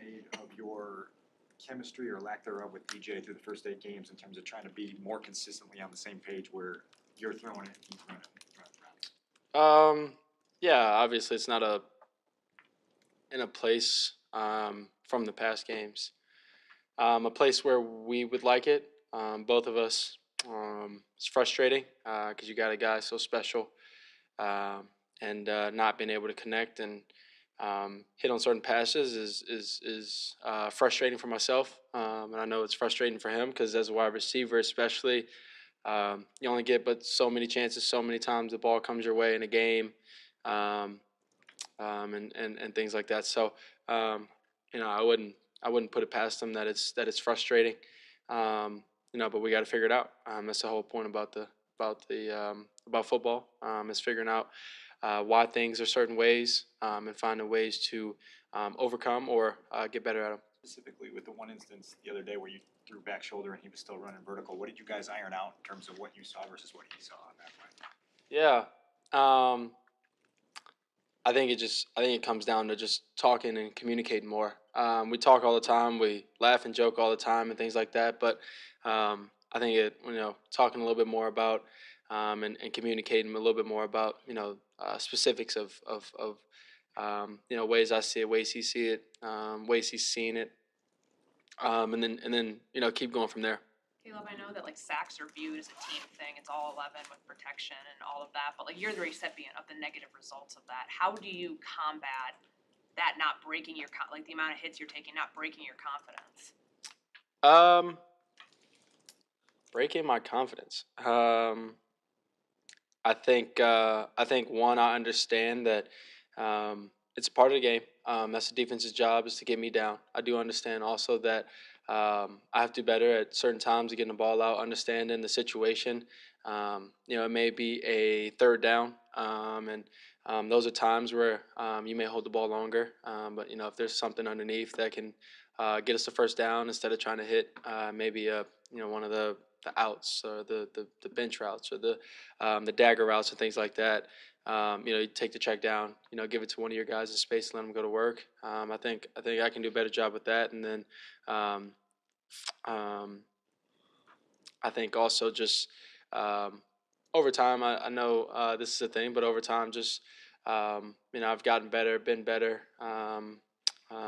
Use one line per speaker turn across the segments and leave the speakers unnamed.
made of your chemistry or lack thereof with DJ through the first 8 games in terms of trying to be more consistently on the same page where you're throwing it and he's running routes?
Yeah, obviously it's not in a place from the past games. A place where we would like it, both of us. It's frustrating because you got a guy so special, and not being able to connect and hit on certain passes is frustrating for myself, and I know it's frustrating for him because as a wide receiver, especially, you only get but so many chances, so many times the ball comes your way in a game, and things like that. So, I wouldn't put it past him that it's frustrating. But we got to figure it out. That's the whole point about football. Is figuring out why things are certain ways, and finding ways to overcome or get better at them.
Specifically with the one instance the other day where you threw back shoulder and he was still running vertical, what did you guys iron out in terms of what you saw versus what he saw on that play?
Yeah. I think it comes down to just talking and communicating more. We talk all the time, we laugh and joke all the time and things like that, but I think talking a little bit more about and communicating a little bit more about specifics of ways I see it, ways he see it, ways he's seeing it, and then keep going from there.
Caleb, I know that sacks are viewed as a team thing. It's all 11 with protection and all of that, but you're the recipient of the negative results of that. How do you combat that not breaking your the amount of hits you're taking, not breaking your confidence?
Breaking my confidence. I think one, I understand that it's part of the game. That's the defense's job, is to get me down. I do understand also that I have to do better at certain times of getting the ball out, understanding the situation. It may be a third down, and those are times where you may hold the ball longer. But if there's something underneath that can get us the first down instead of trying to hit maybe one of the outs or the bench routes or the dagger routes and things like that. You take the check down, give it to one of your guys in space and let them go to work. I think I can do a better job with that. And then I think also just over time, I know this is a thing, but over time, just I've gotten better, been better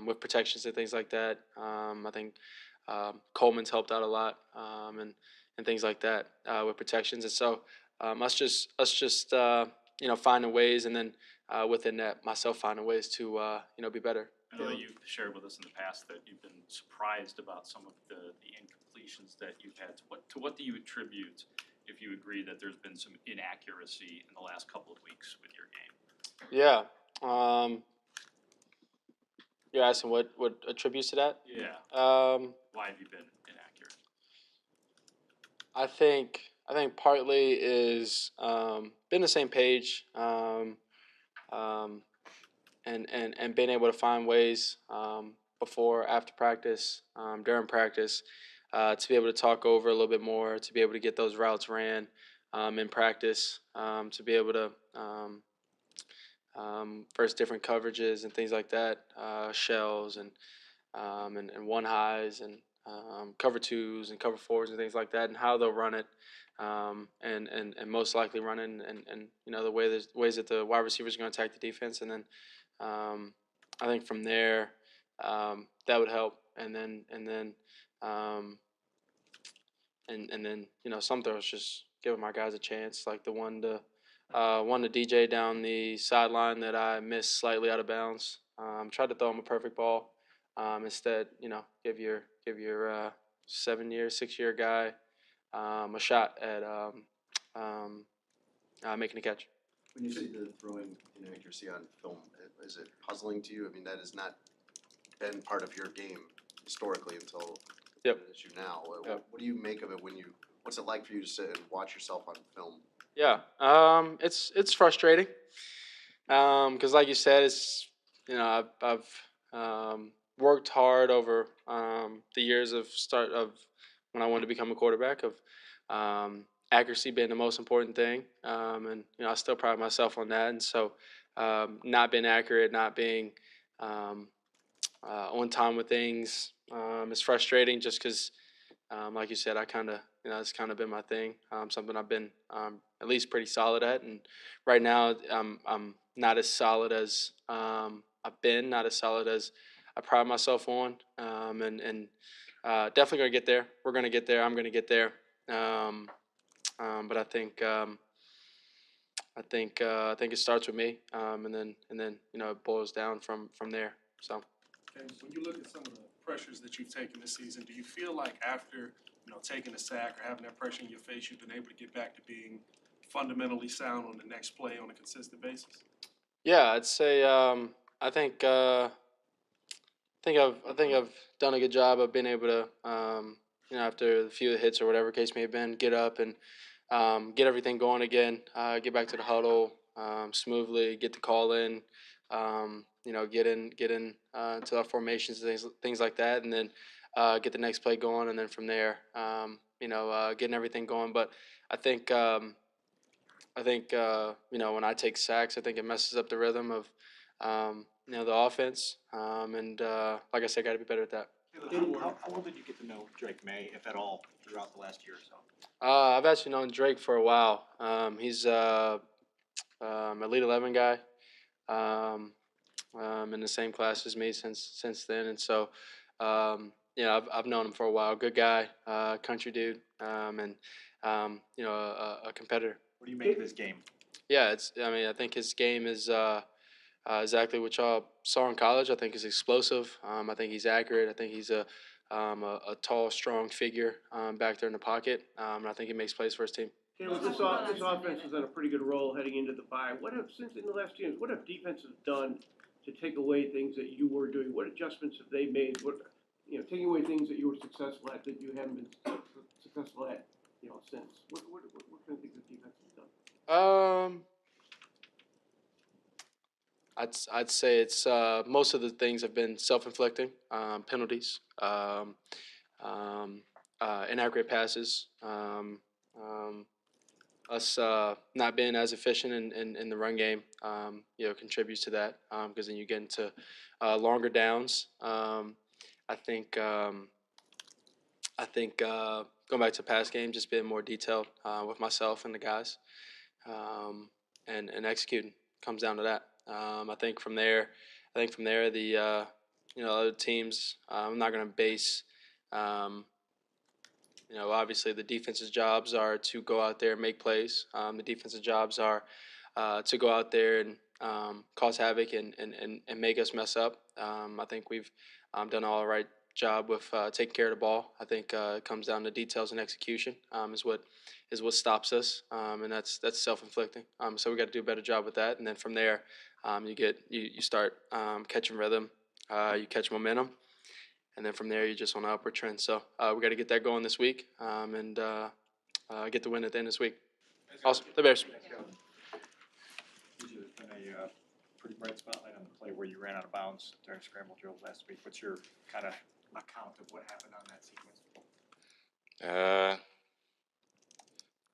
with protections and things like that. I think Coleman's helped out a lot, and things like that with protections. And so us just finding ways, and then within that, myself finding ways to be better.
I know that you've shared with us in the past that you've been surprised about some of the incompletions that you've had. To what do you attribute, if you agree that there's been some inaccuracy in the last couple of weeks with your game?
Yeah. You're asking what attributes to that?
Yeah. Why have you been inaccurate?
I think partly is being the same page, and being able to find ways before, after practice, during practice, to be able to talk over a little bit more, to be able to get those routes ran in practice, to be able to versus different coverages and things like that, shells and one highs and cover twos and cover fours and things like that, and how they'll run it, and most likely run it, and the ways that the wide receivers are going to attack the defense, and then I think from there that would help, and then some throws just giving my guys a chance, like the one to DJ down the sideline that I missed slightly out of bounds. Tried to throw him a perfect ball. Instead, give your 6-year guy a shot at making a catch.
When you see the throwing inaccuracy on film, is it puzzling to you? I mean, that has not been part of your game historically until
Yep.
an issue now.
Yep.
What do you make of it what's it like for you to sit and watch yourself on film?
Yeah, it's frustrating, because like you said, it's I've worked hard over the years of when I wanted to become a quarterback, of accuracy being the most important thing, and I still pride myself on that, and so not being accurate, not being on time with things. It's frustrating just because, like you said, I kind of, it's kind of been my thing. Something I've been at least pretty solid at. And right now, I'm not as solid as I've been, not as solid as I pride myself on. And definitely going to get there. We're going to get there. I'm going to get there. But I think it starts with me, and then it boils down from there. So.
And when you look at some of the pressures that you've taken this season, do you feel like after taking a sack or having that pressure in your face, you've been able to get back to being fundamentally sound on the next play on a consistent basis?
Yeah, I'd say I think I've done a good job of being able to after a few hits or whatever case may have been, get up and get everything going again, get back to the huddle smoothly, get the call in, get in to our formations, things like that, and then get the next play going, and then from there, getting everything going. But I think when I take sacks, I think it messes up the rhythm of the offense, and like I said, got to be better at that.
How well did you get to know Drake May, if at all, throughout the last year or so?
I've actually known Drake for a while. He's Elite 11 guy, in the same class as me since then, and so I've known him for a while. Good guy, country dude, and a competitor.
What do you make of his game?
Yeah, I think his game is exactly what y'all saw in college. I think he's explosive. I think he's accurate. I think he's a tall, strong figure back there in the pocket. And I think he makes plays for his team.
Caleb, this offense is on a pretty good roll heading into the bye. Since in the last 2 years, what have defenses done to take away things that you were doing? What adjustments have they made? Taking away things that you were successful at that you haven't been successful at, since. What kind of things have defenses done?
I'd say it's most of the things have been self-inflicting, penalties, inaccurate passes, us not being as efficient in the run game, contributes to that because then you get into longer downs. I think going back to pass game, just being more detailed with myself and the guys, and executing comes down to that. I think from there, the other teams. I'm not going to base. Obviously the defense's jobs are to go out there and make plays. The defensive jobs are to go out there and cause havoc and make us mess up. I think we've done all right job with taking care of the ball. I think it comes down to details and execution is what stops us, and that's self-inflicting. So we got to do a better job with that, and then from there, you start catching rhythm, you catch momentum, and then from there you're just on an upward trend. So we got to get that going this week, and get the win at the end of this week. Awesome, the Bears.
There's been a pretty bright spotlight on the play where you ran out of bounds during scramble drills last week. What's your kind of account of what happened on that sequence?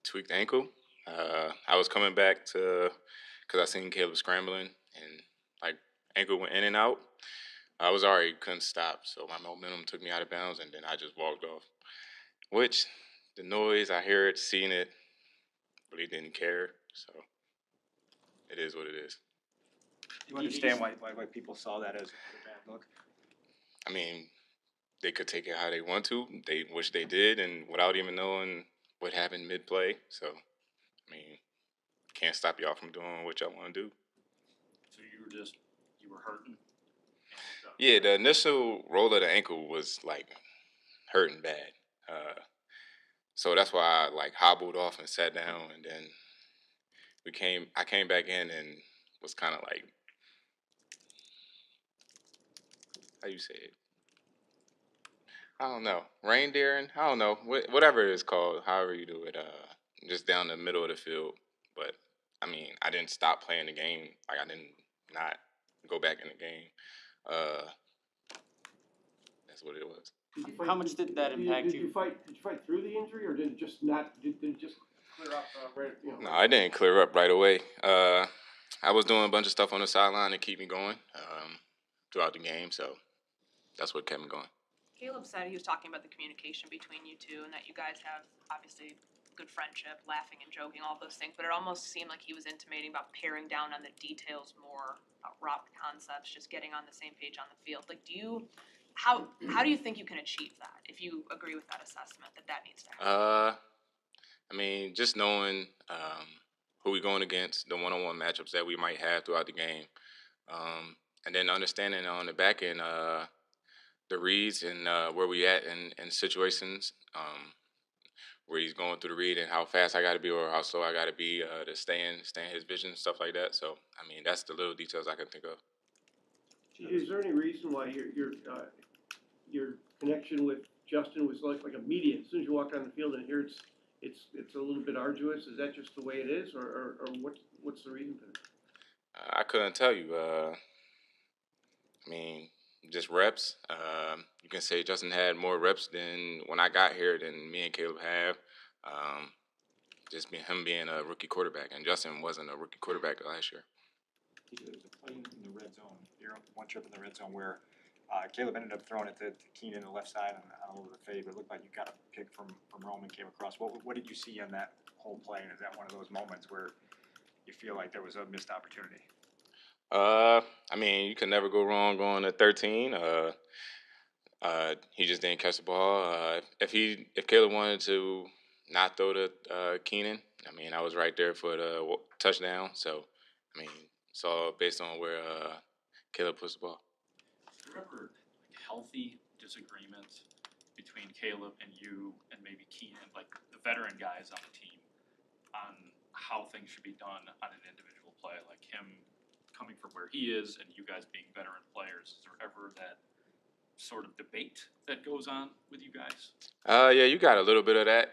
Tweaked ankle. I was coming back because I seen Caleb scrambling and ankle went in and out. I was already couldn't stop, so my momentum took me out of bounds, and then I just walked off. Which the noise, I hear it, seen it, really didn't care. So it is what it is.
Do you understand why people saw that as a bad look?
I mean, they could take it how they want to. They wish they did, and without even knowing what happened mid-play. So, I mean, can't stop y'all from doing what y'all want to do.
So you were hurting?
Yeah, the initial roll of the ankle was, hurting bad. So that's why I, hobbled off and sat down, and then I came back in and was kind of how you say it? I don't know. Reindeering? I don't know. Whatever it's called, however you do it, just down the middle of the field. But, I mean, I didn't stop playing the game. I didn't not go back in the game. That's what it was.
How much did that impact you?
Did you fight through the injury, or did it just clear up right?
No, it didn't clear up right away. I was doing a bunch of stuff on the sideline to keep me going throughout the game, so that's what kept me going.
Caleb said he was talking about the communication between you two and that you guys have obviously good friendship, laughing and joking, all those things, but it almost seemed like he was intimating about paring down on the details more, about route concepts, just getting on the same page on the field. Like, how do you think you can achieve that, if you agree with that assessment, that needs to happen?
I mean, just knowing who we're going against, the one-on-one matchups that we might have throughout the game, and then understanding on the back end the reads and where we at in situations where he's going through the read and how fast I got to be or how slow I got to be to stay in his vision, stuff like that. So, I mean, that's the little details I can think of.
Is there any reason why your connection with Justin was like immediate? As soon as you walk on the field and here it's a little bit arduous. Is that just the way it is, or what's the reason for that?
I couldn't tell you. I mean, just reps. You can say Justin had more reps than when I got here than me and Caleb have. Just him being a rookie quarterback, and Justin wasn't a rookie quarterback last year.
There was a play in the red zone, one trip in the red zone where Caleb ended up throwing it to Keenan on the left side and over the fade, but it looked like you got a pick from Roman, came across. What did you see on that whole play, and is that one of those moments where you feel like there was a missed opportunity?
I mean, you can never go wrong going to 13. He just didn't catch the ball. If Caleb wanted to not throw to Keenan, I mean, I was right there for the touchdown. So, I mean, it's all based on where Caleb puts the ball.
Is there ever healthy disagreement between Caleb and you and maybe Keenan, like the veteran guys on the team, on how things should be done on an individual play, like him coming from where he is and you guys being veteran players? Is there ever that sort of debate that goes on with you guys?
Yeah, you got a little bit of that,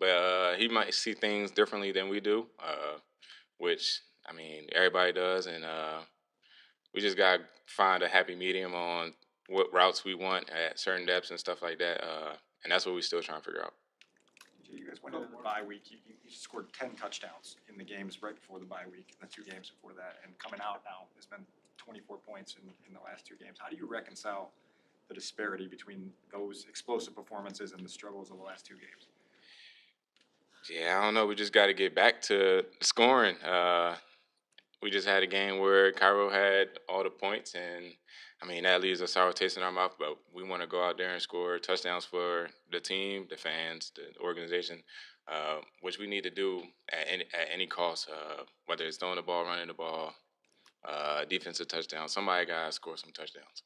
but he might see things differently than we do, which, I mean, everybody does, and we just got to find a happy medium on what routes we want at certain depths and stuff like that, and that's what we're still trying to figure out.
You guys went into the bye week. You scored 10 touchdowns in the games right before the bye week, the 2 games before that, and coming out now has been 24 points in the last 2 games. How do you reconcile the disparity between those explosive performances and the struggles of the last 2 games?
Yeah, I don't know. We just got to get back to scoring. We just had a game where Cairo had all the points, and I mean that leaves a sour taste in our mouth. But we want to go out there and score touchdowns for the team, the fans, the organization, which we need to do at any cost. Whether it's throwing the ball, running the ball, defensive touchdown, somebody got to score some touchdowns.